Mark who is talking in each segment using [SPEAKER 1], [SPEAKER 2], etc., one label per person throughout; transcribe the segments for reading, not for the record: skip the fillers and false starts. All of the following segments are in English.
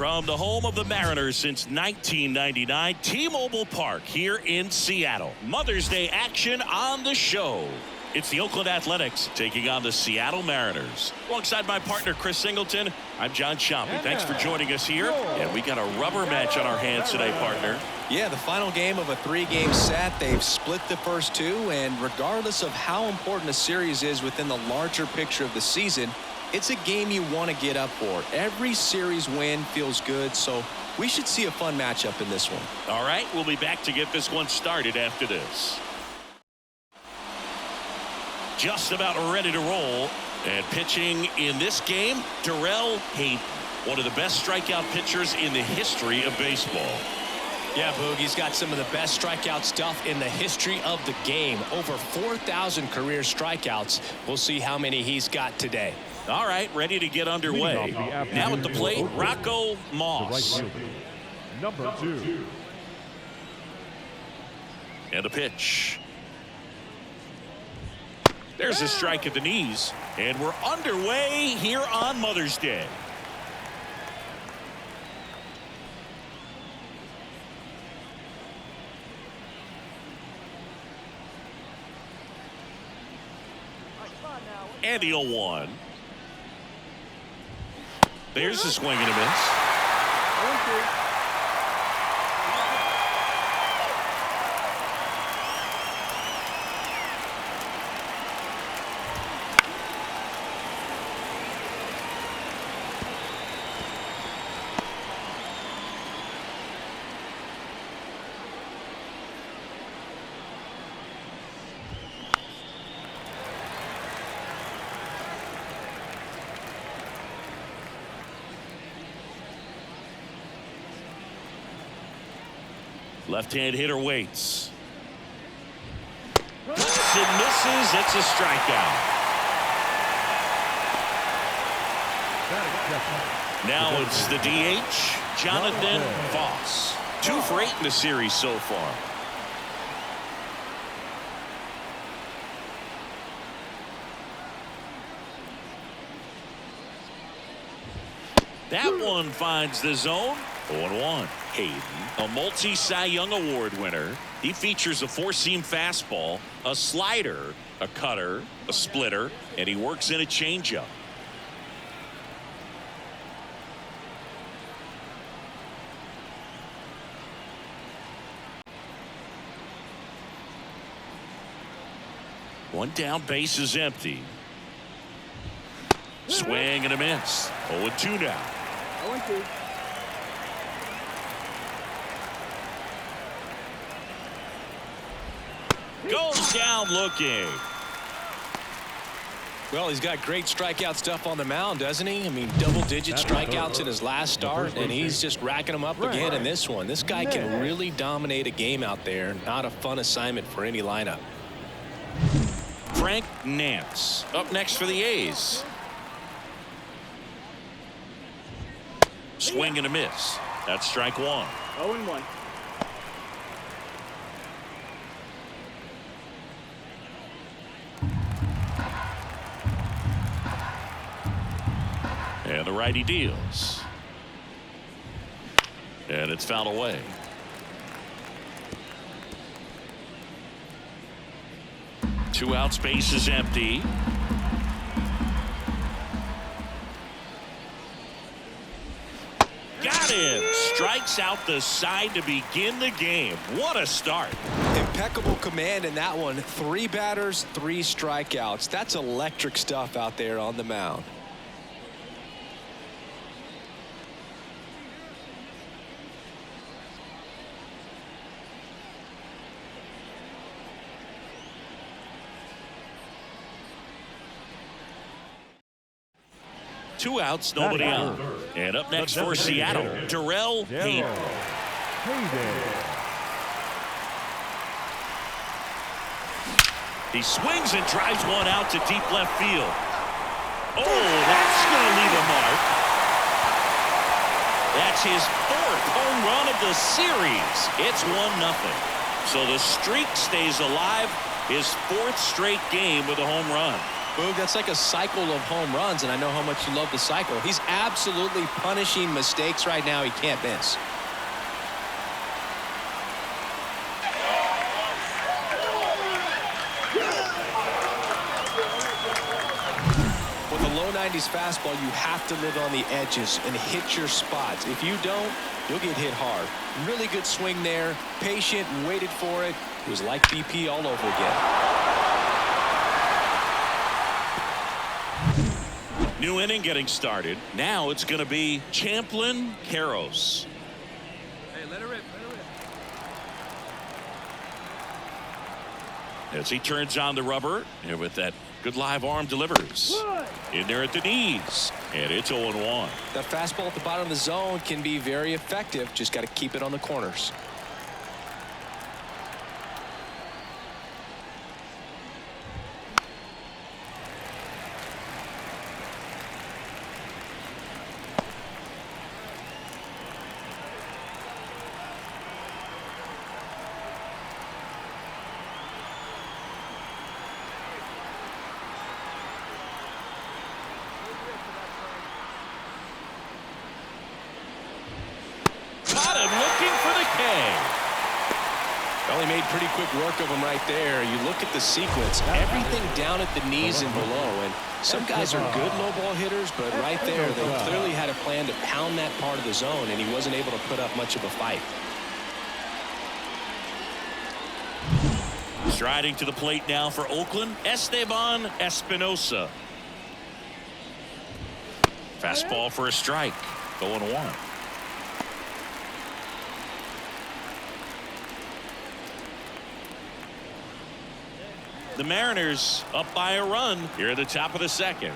[SPEAKER 1] From the home of the Mariners since 1999, T-Mobile Park here in Seattle. Mother's Day action on the show. It's the Oakland Athletics taking on the Seattle Mariners. Alongside my partner, Chris Singleton, I'm John Chompy. Thanks for joining us here. And we got a rubber match on our hands today, partner.
[SPEAKER 2] Yeah, the final game of a three-game set. They've split the first two, and regardless of how important a series is within the larger picture of the season, it's a game you want to get up for. Every series win feels good, so we should see a fun matchup in this one.
[SPEAKER 1] All right, we'll be back to get this one started after this. Just about ready to roll. And pitching in this game, Darrell Hayden, one of the best strikeout pitchers in the history of baseball.
[SPEAKER 3] Yeah, Boog, he's got some of the best strikeout stuff in the history of the game. Over 4,000 career strikeouts. We'll see how many he's got today.
[SPEAKER 1] All right, ready to get underway. Now at the plate, Rocco Moss.
[SPEAKER 4] Number 2.
[SPEAKER 1] And a pitch. There's a strike at the knees. And we're underway here on Mother's Day. And the 0-1. There's a swing and a miss. Left-hand hitter waits. Puts and misses. It's a strikeout. Now it's the DH, Jonathan Voss. 2 for 8 in the series so far. That one finds the zone. 0-1. Hayden, a multi-Cy Young Award winner. He features a 4-seam fastball, a slider, a cutter, a splitter, and he works in a changeup. One down, base is empty. Swing and a miss. 0-2 now.
[SPEAKER 4] 0-2.
[SPEAKER 1] Goes down looking.
[SPEAKER 3] Well, he's got great strikeout stuff on the mound, doesn't he? I mean, double-digit strikeouts in his last start, and he's just racking them up again in this one. This guy can really dominate a game out there. Not a fun assignment for any lineup.
[SPEAKER 1] Frank Nance up next for the A's. Swing and a miss. That's strike 1.
[SPEAKER 4] 0-1.
[SPEAKER 1] And the righty deals. And it's fouled away. Two outs, base is empty. Got him. Strikes out the side to begin the game. What a start.
[SPEAKER 2] Impeccable command in that one. 3 batters, 3 strikeouts. That's electric stuff out there on the mound.
[SPEAKER 1] Two outs, nobody on. And up next for Seattle, Darrell Hayden. He swings and drives one out to deep left field. Oh, that's going to leave a mark. That's his 4th home run of the series. It's 1-0. So the streak stays alive. His 4th straight game with a home run.
[SPEAKER 2] Boog, that's like a cycle of home runs, and I know how much you love the cycle. He's absolutely punishing mistakes right now he can't miss. With a low 90s fastball, you have to live on the edges and hit your spots. If you don't, you'll get hit hard. Really good swing there. Patient and waited for it. It was like BP all over again.
[SPEAKER 1] New inning getting started. Now it's going to be Champlin Karros.
[SPEAKER 4] Hey, let her rip.
[SPEAKER 1] As he turns on the rubber, and with that good live arm delivers. In there at the knees. And it's 0-1.
[SPEAKER 2] That fastball at the bottom of the zone can be very effective. Just got to keep it on the corners. Well, he made pretty quick work of him right there. You look at the sequence, everything down at the knees and below. And some guys are good low ball hitters, but right there, they clearly had a plan to pound that part of the zone, and he wasn't able to put up much of a fight.
[SPEAKER 1] Striding to the plate now for Oakland, Esteban Espinosa. Fastball for a strike. 0-1. The Mariners up by a run here at the top of the second.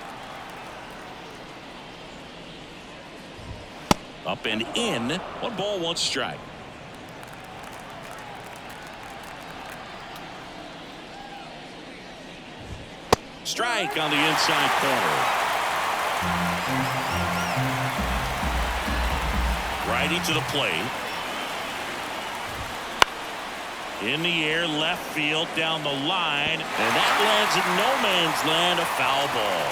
[SPEAKER 1] Up and in. 1 ball, 1 strike. Strike on the inside corner. Righty to the plate. In the air, left field, down the line, and that lands in no man's land, a foul ball.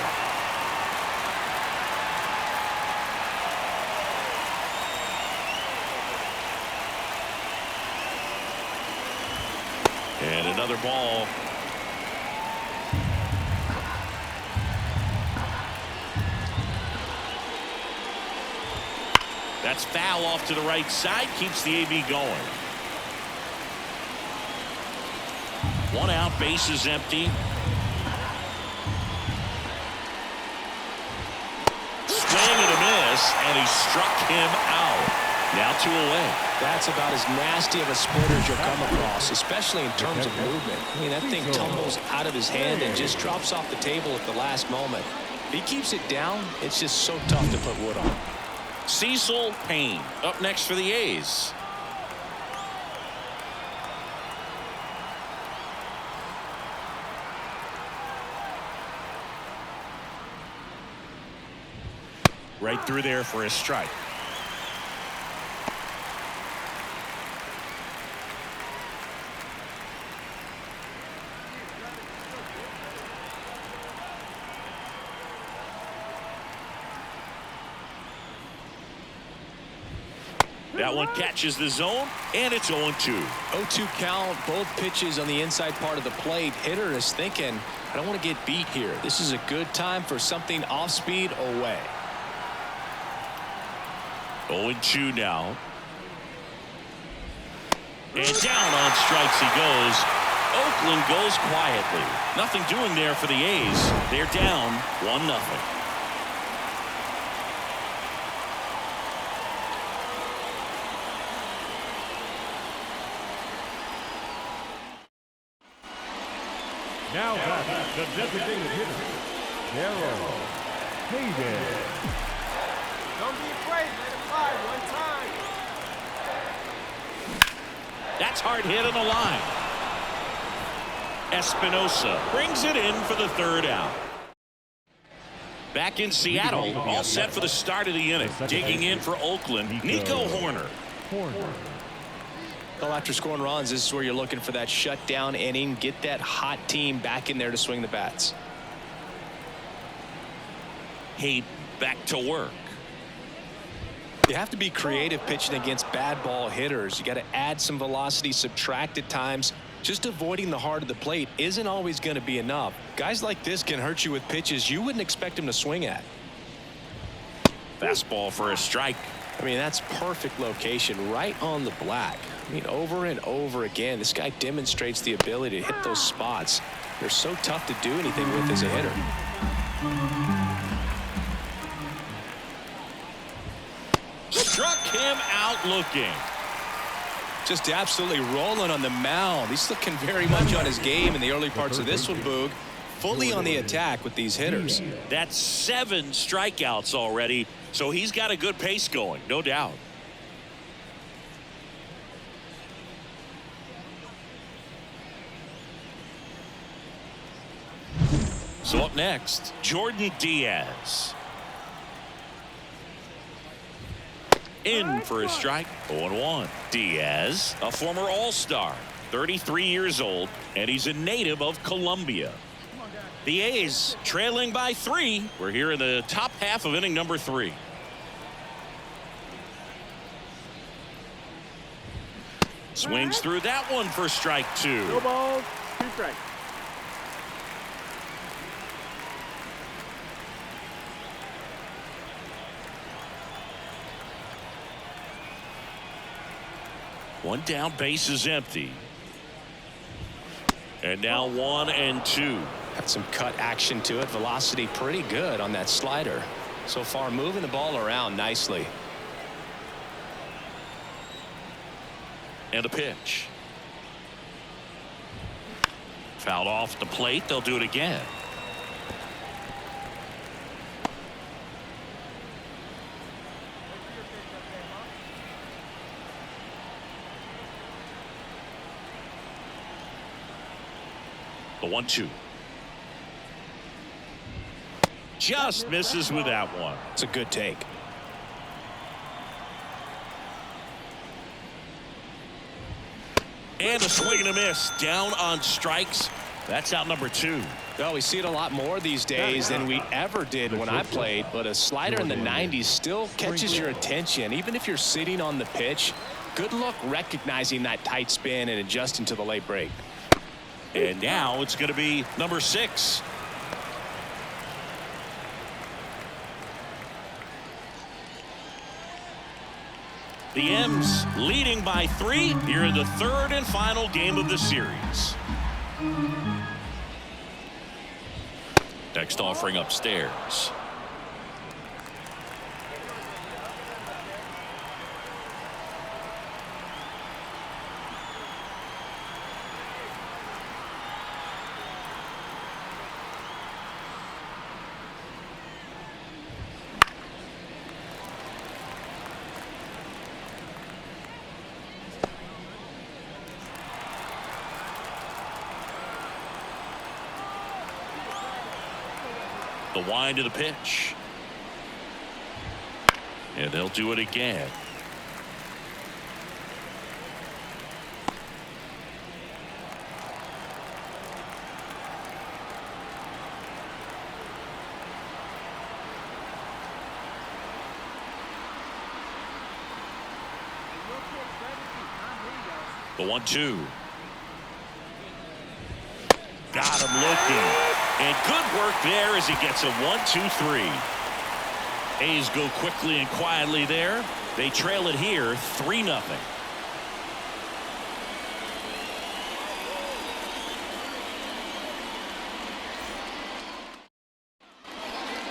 [SPEAKER 1] And another ball. That's foul off to the right side, keeps the AB going. 1 out, bases empty. Swing and a miss, and he struck him out. Now 2 away.
[SPEAKER 2] That's about as nasty of a splitter as you'll come across, especially in terms of movement. I mean, that thing tumbles out of his hand and just drops off the table at the last moment. If he keeps it down, it's just so tough to put wood on.
[SPEAKER 1] Cecil Payne up next for the A's. Right through there for a strike. That one catches the zone, and it's 0-2.
[SPEAKER 2] 0-2 count, both pitches on the inside part of the plate. Hitter is thinking, I don't want to get beat here. This is a good time for something off speed away.
[SPEAKER 1] 0-2 now. And down on strikes he goes. Oakland goes quietly. Nothing doing there for the A's. They're down 1-0.
[SPEAKER 4] Now back the designated hitter, Darrell Hayden.
[SPEAKER 5] Don't be afraid. Let it fly one time.
[SPEAKER 1] That's hard hit on the line. Espinosa brings it in for the 3rd out. Back in Seattle, all set for the start of the inning. Digging in for Oakland, Nico Hoerner.
[SPEAKER 2] Well, after scoring runs, this is where you're looking for that shutdown inning. Get that hot team back in there to swing the bats.
[SPEAKER 1] Haden back to work.
[SPEAKER 3] You have to be creative pitching against bad ball hitters. You got to add some velocity, subtract at times. Just avoiding the heart of the plate isn't always going to be enough. Guys like this can hurt you with pitches you wouldn't expect them to swing at.
[SPEAKER 1] Fastball for a strike.
[SPEAKER 3] I mean, that's perfect location, right on the black. I mean, over and over again, this guy demonstrates the ability to hit those spots. They're so tough to do anything with as a hitter.
[SPEAKER 1] Struck him out looking.
[SPEAKER 2] Just absolutely rolling on the mound. He's looking very much on his game in the early parts of this one, Boog. Fully on the attack with these hitters.
[SPEAKER 1] That's 7 strikeouts already, so he's got a good pace going, no doubt. So up next, Jordan Diaz. In for a strike, 0-1. Diaz, a former All-Star, 33 years old, and he's a native of Colombia. The A's trailing by 3. We're here in the top half of inning number 3. Swings through that one for strike 2.
[SPEAKER 5] No balls, 2 strikes.
[SPEAKER 1] One down, base is empty. And now 1 and 2.
[SPEAKER 3] Got some cut action to it. Velocity pretty good on that slider. So far moving the ball around nicely.
[SPEAKER 1] And a pitch. Fouled off the plate. They'll do it again. The 1-2. Just misses with that one.
[SPEAKER 3] It's a good take.
[SPEAKER 1] And a swing and a miss. Down on strikes. That's out number 2.
[SPEAKER 3] Well, we see it a lot more these days than we ever did when I played, but a slider in the 90s still catches your attention. Even if you're sitting on the pitch, good luck recognizing that tight spin and adjusting to the late break.
[SPEAKER 1] And now it's going to be number 6. The M's leading by 3 here in the 3rd and final game of the series. Next offering upstairs. The wind of the pitch. And they'll do it again. The 1-2. Got him looking. And good work there as he gets a 1-2-3. A's go quickly and quietly there. They trail it here 3-0.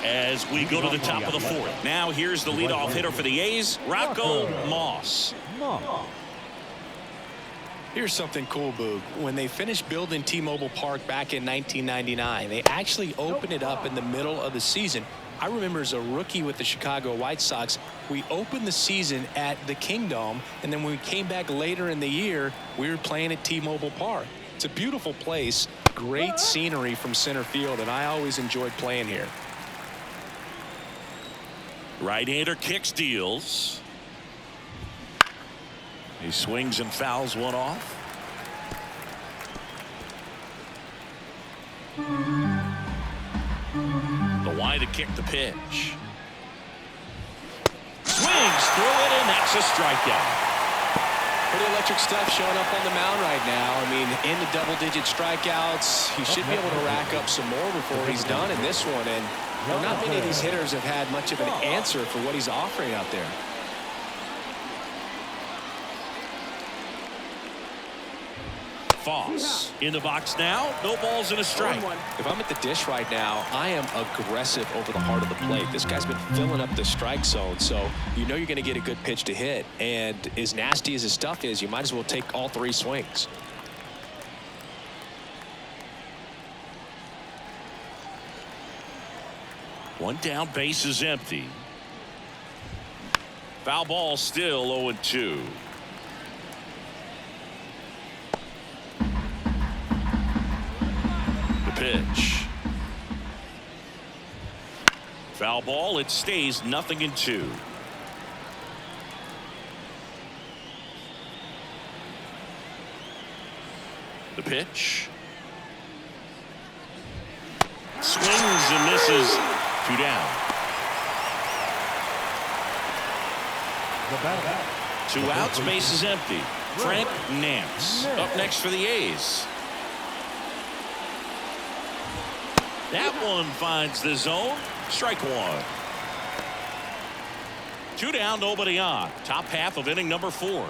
[SPEAKER 1] As we go to the top of the 4th. Now here's the leadoff hitter for the A's, Rocco Moss.
[SPEAKER 3] Here's something cool, Boog. When they finished building T-Mobile Park back in 1999, they actually opened it up in the middle of the season. I remember as a rookie with the Chicago White Sox, we opened the season at the Kingdome, and then when we came back later in the year, we were playing at T-Mobile Park. It's a beautiful place, great scenery from center field, and I always enjoyed playing here.
[SPEAKER 1] Right-hander kicks, deals. He swings and fouls one off. The try to kick the pitch. Swings through it, and that's a strikeout.
[SPEAKER 3] Pretty electric stuff showing up on the mound right now. I mean, into double-digit strikeouts. He should be able to rack up some more before he's done in this one. And not many of these hitters have had much of an answer for what he's offering out there.
[SPEAKER 1] Foss in the box now. No balls and a strike.
[SPEAKER 3] If I'm at the dish right now, I am aggressive over the heart of the plate. This guy's been filling up the strike zone, so you know you're going to get a good pitch to hit. And as nasty as his stuff is, you might as well take all 3 swings.
[SPEAKER 1] One down, base is empty. Foul ball, still 0-2. Pitch. Foul ball. It stays 0-2. The pitch. Swings and misses. 2 down.
[SPEAKER 4] The batter.
[SPEAKER 1] 2 outs. Base is empty. Frank Nance up next for the A's. That one finds the zone. Strike 1. 2 down, nobody on. Top half of inning number 4.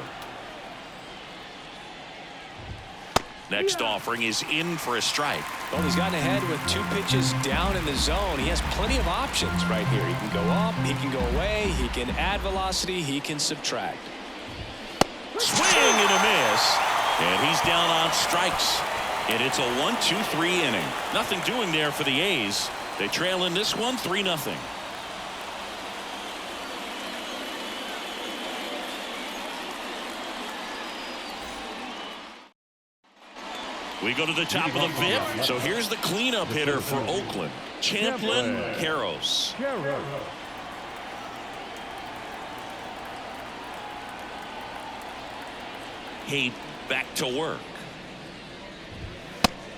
[SPEAKER 1] Next offering is in for a strike.
[SPEAKER 3] Well, he's gotten ahead with 2 pitches down in the zone. He has plenty of options right here. He can go up, he can go away, he can add velocity, he can subtract.
[SPEAKER 1] Swing and a miss. And he's down on strikes. And it's a 1-2-3 inning. Nothing doing there for the A's. They trail in this one 3-0. We go to the top of the 5th. So here's the cleanup hitter for Oakland, Champlin Queiroz. Haid back to work.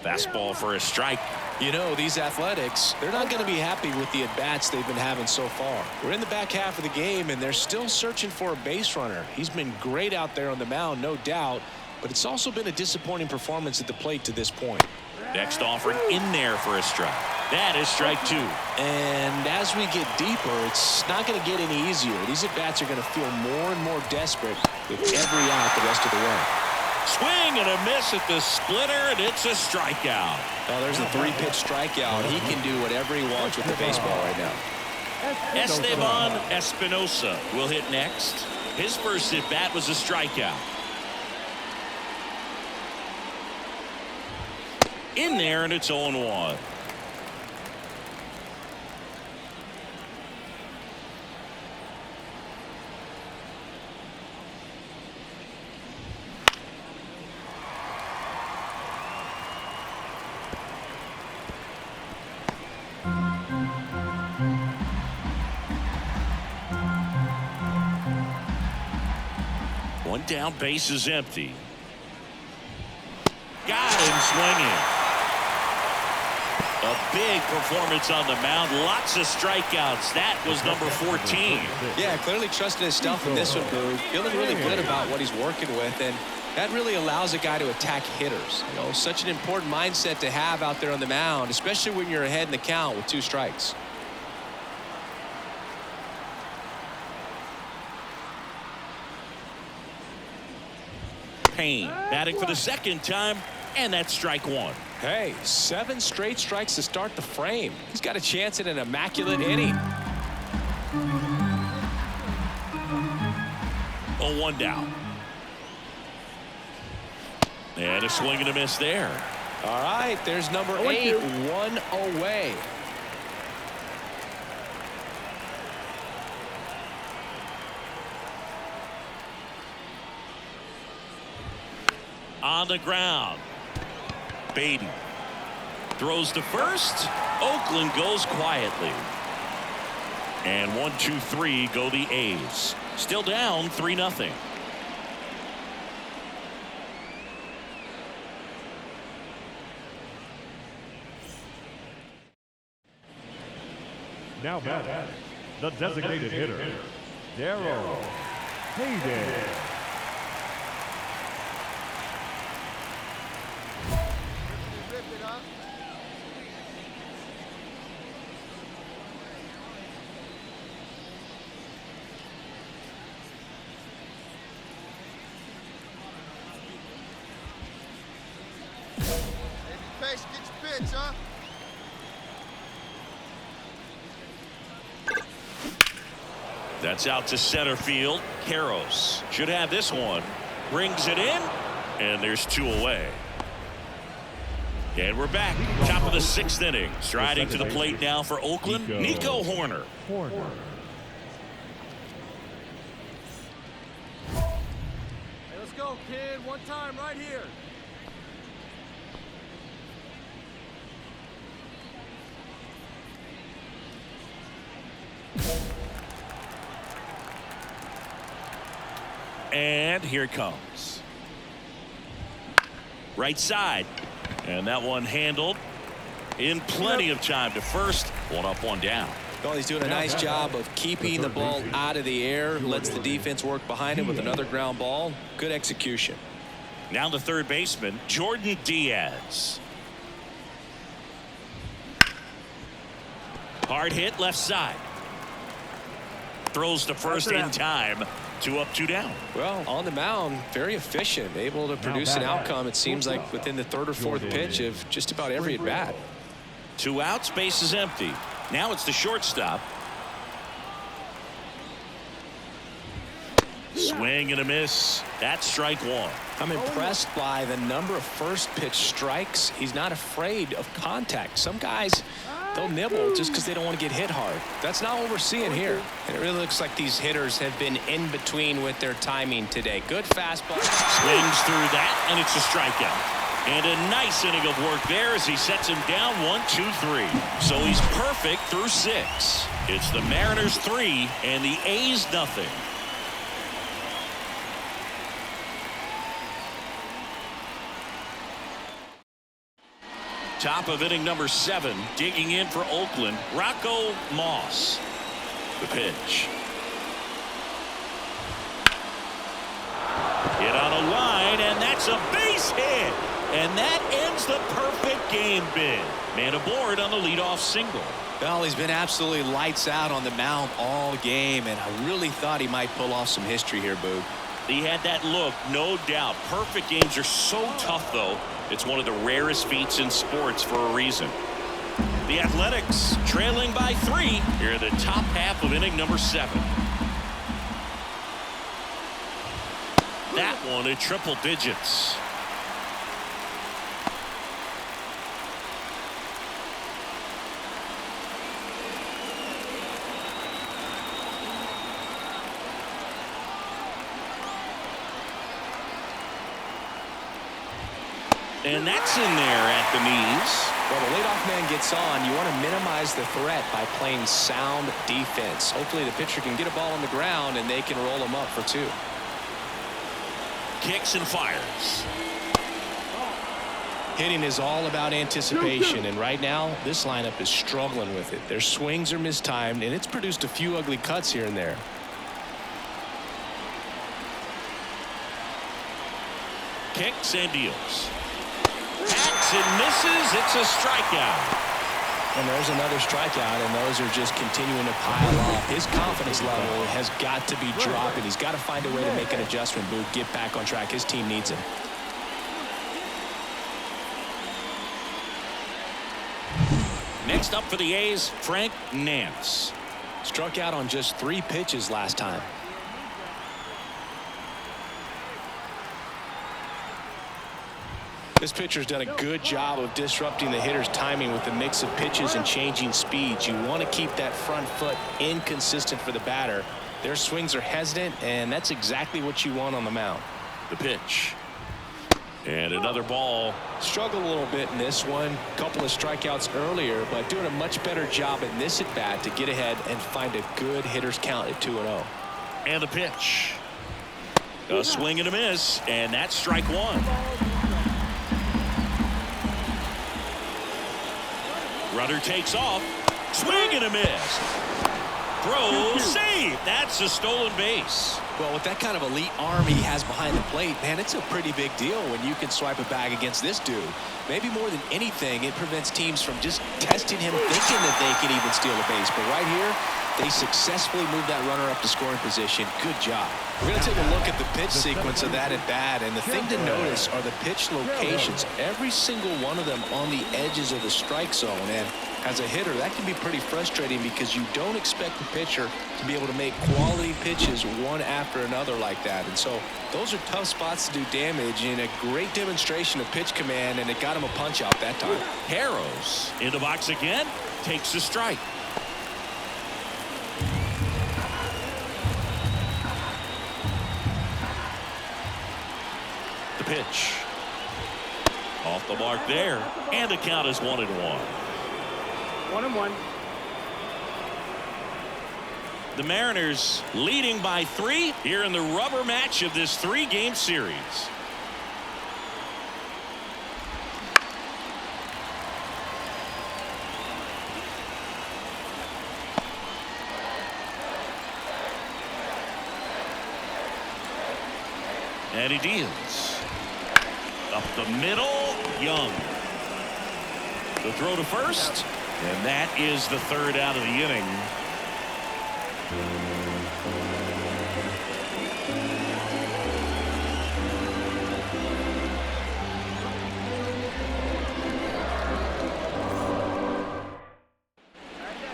[SPEAKER 1] Fastball for a strike.
[SPEAKER 3] You know, these Athletics, they're not going to be happy with the at-bats they've been having so far. We're in the back half of the game, and they're still searching for a base runner. He's been great out there on the mound, no doubt, but it's also been a disappointing performance at the plate to this point.
[SPEAKER 1] Next offering in there for a strike. That is strike 2.
[SPEAKER 3] And as we get deeper, it's not going to get any easier. These at-bats are going to feel more and more desperate with every out the rest of the way.
[SPEAKER 1] Swing and a miss at the splitter, and it's a strikeout.
[SPEAKER 3] Well, there's a 3-pitch strikeout. He can do whatever he wants with the baseball right now.
[SPEAKER 1] Esteban Espinosa will hit next. His first at-bat was a strikeout. In there, and it's 0-1. One down, base is empty. Got him swinging. A big performance on the mound. Lots of strikeouts. That was number 14.
[SPEAKER 2] Yeah, clearly trusting his stuff in this one, Boog. Feeling really good about what he's working with, and that really allows a guy to attack hitters. You know, such an important mindset to have out there on the mound, especially when you're ahead in the count with 2 strikes.
[SPEAKER 1] Payne batting for the second time, and that's strike 1.
[SPEAKER 3] Hey, 7 straight strikes to start the frame. He's got a chance at an immaculate inning.
[SPEAKER 1] 0-1 down. And a swing and a miss there.
[SPEAKER 3] All right, there's number 8, 1 away.
[SPEAKER 1] On the ground. Beatty throws to first. Oakland goes quietly. And 1-2-3 go the A's. Still down 3-0.
[SPEAKER 4] Now batting, the designated hitter, Darrell Hayden.
[SPEAKER 5] Rip it up. Pace, get your pitch, huh?
[SPEAKER 1] That's out to center field. Karros should have this one. Brings it in, and there's 2 away. And we're back. Top of the 6th inning. Striding to the plate now for Oakland, Nico Hoerner.
[SPEAKER 5] Hey, let's go, kid. One time right here.
[SPEAKER 1] And here it comes. Right side. And that one handled in plenty of time to first. 1 up, 1 down.
[SPEAKER 2] Well, he's doing a nice job of keeping the ball out of the air. Lets the defense work behind him with another ground ball. Good execution.
[SPEAKER 1] Now the third baseman, Jordan Diaz. Hard hit left side. Throws to first in time. 2 up, 2 down.
[SPEAKER 2] Well, on the mound, very efficient, able to produce an outcome, it seems like, within the 3rd or 4th pitch of just about every at bat.
[SPEAKER 1] 2 outs, base is empty. Now it's the shortstop. Swing and a miss. That's strike 1.
[SPEAKER 2] I'm impressed by the number of first pitch strikes. He's not afraid of contact. Some guys, they'll nibble just because they don't want to get hit hard. That's not what we're seeing here.
[SPEAKER 3] And it really looks like these hitters have been in between with their timing today. Good fastball.
[SPEAKER 1] Swings through that, and it's a strikeout. And a nice inning of work there as he sets him down 1, 2, 3. So he's perfect through 6. It's the Mariners 3 and the A's 0. Top of inning number 7, digging in for Oakland, Rocco Moss. The pitch. Hit on a line, and that's a base hit. And that ends the perfect game bid. Man aboard on the leadoff single.
[SPEAKER 2] Well, he's been absolutely lights out on the mound all game, and I really thought he might pull off some history here, Boog.
[SPEAKER 1] He had that look, no doubt. Perfect games are so tough, though. It's one of the rarest feats in sports for a reason. The Athletics trailing by 3 here in the top half of inning number 7. That one in triple digits. And that's in there at the knees.
[SPEAKER 2] Well, the leadoff man gets on. You want to minimize the threat by playing sound defense. Hopefully the pitcher can get a ball on the ground and they can roll him up for 2.
[SPEAKER 1] Kicks and fires.
[SPEAKER 3] Hitting is all about anticipation, and right now this lineup is struggling with it. Their swings are mistimed, and it's produced a few ugly cuts here and there.
[SPEAKER 1] Kicks and deals. Hacks and misses. It's a strikeout.
[SPEAKER 3] And there's another strikeout, and those are just continuing to pile up. His confidence level has got to be dropping. He's got to find a way to make an adjustment, Boog, get back on track. His team needs him.
[SPEAKER 1] Next up for the A's, Frank Nance.
[SPEAKER 3] Struck out on just 3 pitches last time. This pitcher's done a good job of disrupting the hitter's timing with the mix of pitches and changing speeds. You want to keep that front foot inconsistent for the batter. Their swings are hesitant, and that's exactly what you want on the mound.
[SPEAKER 1] The pitch. And another ball.
[SPEAKER 3] Struggled a little bit in this one. Couple of strikeouts earlier, but doing a much better job in this at bat to get ahead and find a good hitter's count at 2-0.
[SPEAKER 1] And the pitch. A swing and a miss, and that's strike 1. Runner takes off. Swing and a miss. Throw, save. That's a stolen base.
[SPEAKER 2] Well, with that kind of elite arm he has behind the plate, man, it's a pretty big deal when you can swipe a bag against this dude. Maybe more than anything, it prevents teams from just testing him, thinking that they can even steal a base. But right here, they successfully moved that runner up to scoring position. Good job. We're going to take a look at the pitch sequence of that at bat, and the thing to notice are the pitch locations. Every single one of them on the edges of the strike zone. And as a hitter, that can be pretty frustrating because you don't expect the pitcher to be able to make quality pitches one after another like that. And so those are tough spots to do damage, and a great demonstration of pitch command, and it got him a punch out that time.
[SPEAKER 1] Harrows in the box again, takes a strike. The pitch. Off the mark there, and the count is 1-1.
[SPEAKER 5] 1-1.
[SPEAKER 1] The Mariners leading by 3 here in the rubber match of this 3-game series. And he deals. Up the middle, Young. The throw to first, and that is the 3rd out of the inning.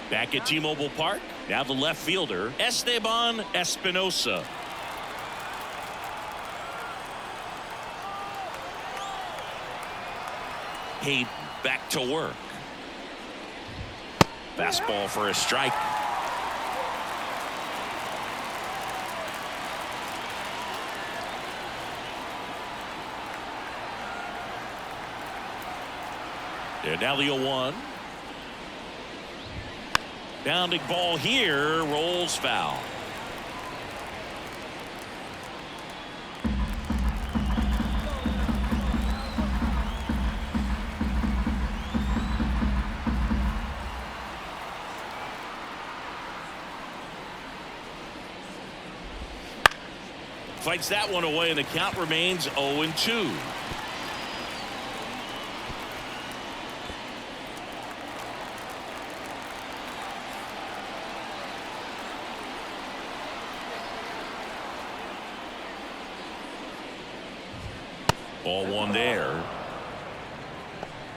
[SPEAKER 1] Back at T-Mobile Park, now the left fielder, Esteban Espinosa. Hayden back to work. Fastball for a strike. And now the 0-1. Bounding ball here, rolls foul. Fights that one away, and the count remains 0-2. Ball 1 there.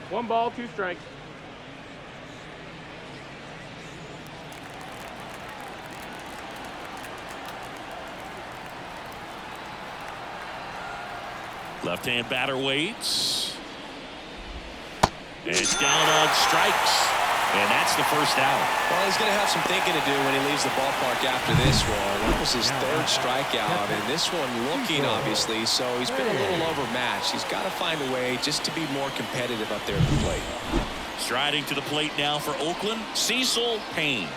[SPEAKER 5] 1 ball, 2 strikes.
[SPEAKER 1] Left-hand batter waits. And it's down on strikes. And that's the first out.
[SPEAKER 2] Well, he's going to have some thinking to do when he leaves the ballpark after this one. That was his 3rd strikeout, and this one looking, obviously, so he's been a little overmatched. He's got to find a way just to be more competitive up there at the plate.
[SPEAKER 1] Striding to the plate now for Oakland, Cecil Payne.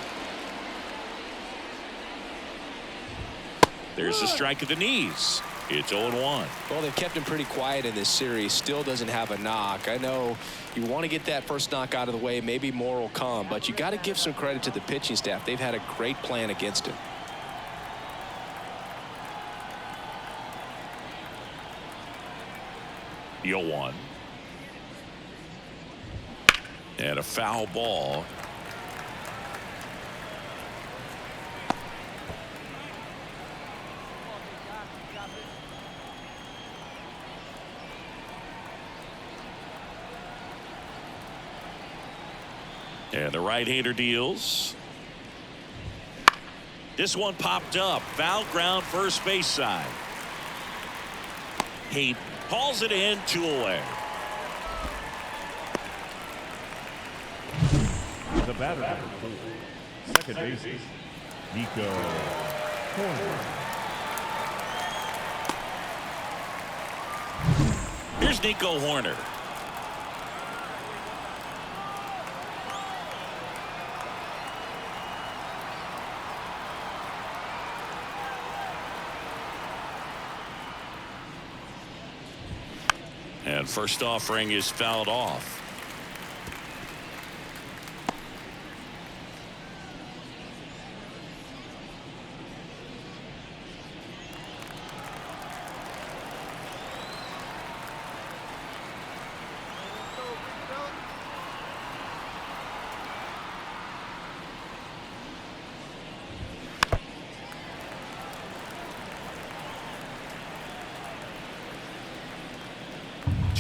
[SPEAKER 1] There's a strike at the knees. It's 0-1.
[SPEAKER 2] Well, they've kept him pretty quiet in this series. Still doesn't have a knock. I know you want to get that first knock out of the way. Maybe more will come, but you got to give some credit to the pitching staff. They've had a great plan against him.
[SPEAKER 1] The 0-1. And a foul ball. And the right-hander deals. This one popped up. Foul ground, first base side. Hayden hauls it in, 2 away.
[SPEAKER 4] The batter, number 4, second baseman, Nico Hoerner.
[SPEAKER 1] Here's Nico Hoerner. And first offering is fouled off.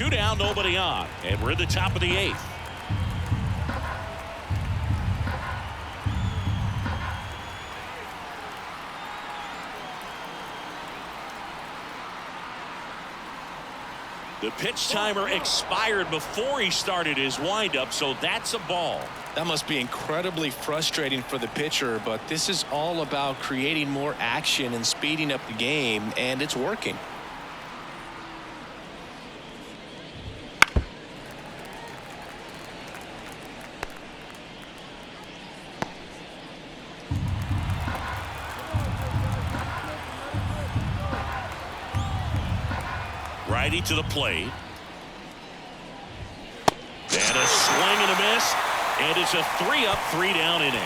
[SPEAKER 1] Two down, nobody on, and we're at the top of the 8th. The pitch timer expired before he started his windup, so that's a ball.
[SPEAKER 3] That must be incredibly frustrating for the pitcher, but this is all about creating more action and speeding up the game, and it's working.
[SPEAKER 1] Righty to the plate. And a swing and a miss. And it's a 3-up, 3-down inning.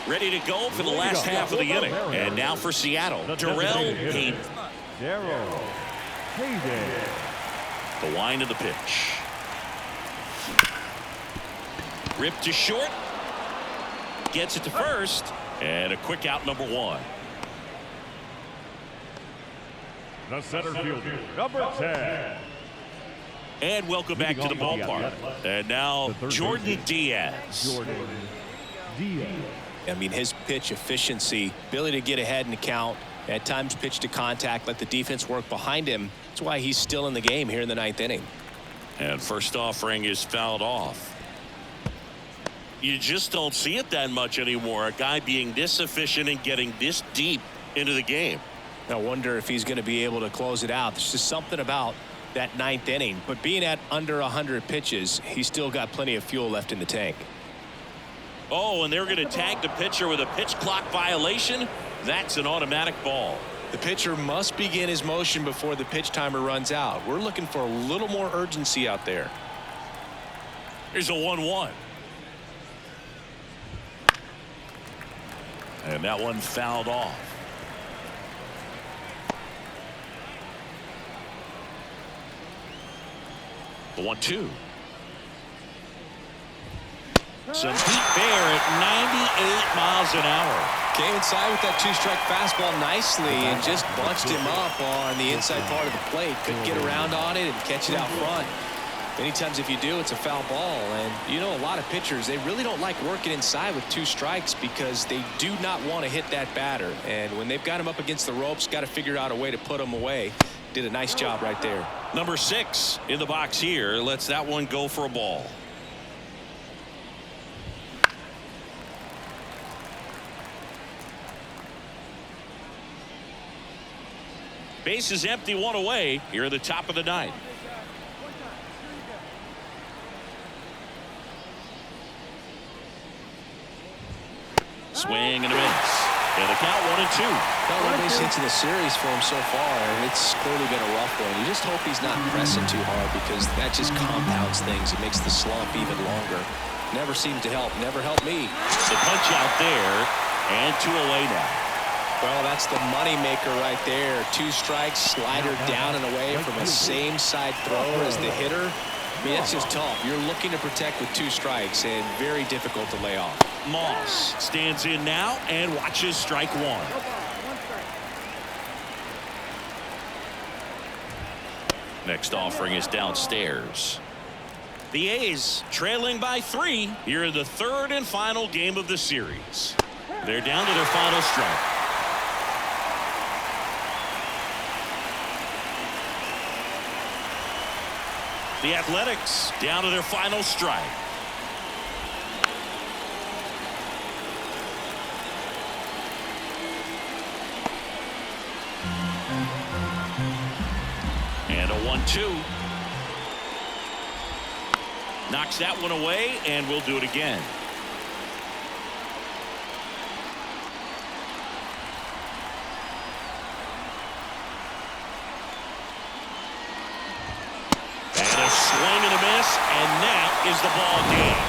[SPEAKER 1] Ready to go for the last half of the inning. And now for Seattle, Darrell Hayden.
[SPEAKER 4] Darrell Hayden.
[SPEAKER 1] The wind of the pitch. Ripped to short. Gets it to first. And a quick out, number 1.
[SPEAKER 4] The center fielder, number 10.
[SPEAKER 1] And welcome back to the ballpark. And now Jordan Diaz.
[SPEAKER 4] Jordan Diaz.
[SPEAKER 3] I mean, his pitch efficiency, ability to get ahead in the count, at times pitch to contact, let the defense work behind him. That's why he's still in the game here in the 9th inning.
[SPEAKER 1] And first offering is fouled off. You just don't see it that much anymore. A guy being this efficient and getting this deep into the game.
[SPEAKER 3] I wonder if he's going to be able to close it out. There's just something about that 9th inning. But being at under 100 pitches, he's still got plenty of fuel left in the tank.
[SPEAKER 1] Oh, and they're going to tag the pitcher with a pitch clock violation. That's an automatic ball.
[SPEAKER 3] The pitcher must begin his motion before the pitch timer runs out. We're looking for a little more urgency out there.
[SPEAKER 1] Here's a 1-1. And that one fouled off. The 1-2. Some heat there at 98 miles an hour.
[SPEAKER 3] Came inside with that 2-strike fastball nicely and just bunched him up on the inside part of the plate. Couldn't get around on it and catch it out front. Many times if you do, it's a foul ball. And you know, a lot of pitchers, they really don't like working inside with 2 strikes because they do not want to hit that batter. And when they've got him up against the ropes, got to figure out a way to put him away. Did a nice job right there.
[SPEAKER 1] Number 6 in the box here lets that one go for a ball. Base is empty, 1 away here at the top of the 9th. Swing and a miss. And the count 1-2.
[SPEAKER 3] Got 1 base hits in the series for him so far, and it's clearly been a rough one. You just hope he's not pressing too hard because that just compounds things. It makes the slump even longer. Never seems to help. Never helped me.
[SPEAKER 1] The punch out there, and 2 away now.
[SPEAKER 3] Well, that's the money maker right there. 2 strikes, slider down and away from a same side thrower as the hitter. I mean, that's just tough. You're looking to protect with 2 strikes and very difficult to lay off.
[SPEAKER 1] Moss stands in now and watches strike 1. Next offering is downstairs. The A's trailing by 3 here in the 3rd and final game of the series. They're down to their final strike. The Athletics down to their final strike. And a 1-2. Knocks that one away, and we'll do it again. Swing and a miss, and that is the ball game.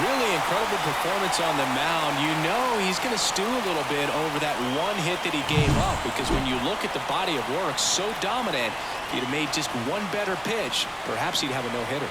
[SPEAKER 3] Really incredible performance on the mound. You know he's going to stew a little bit over that 1 hit that he gave up, because when you look at the body of work, so dominant, if he'd have made just 1 better pitch, perhaps he'd have a no-hitter.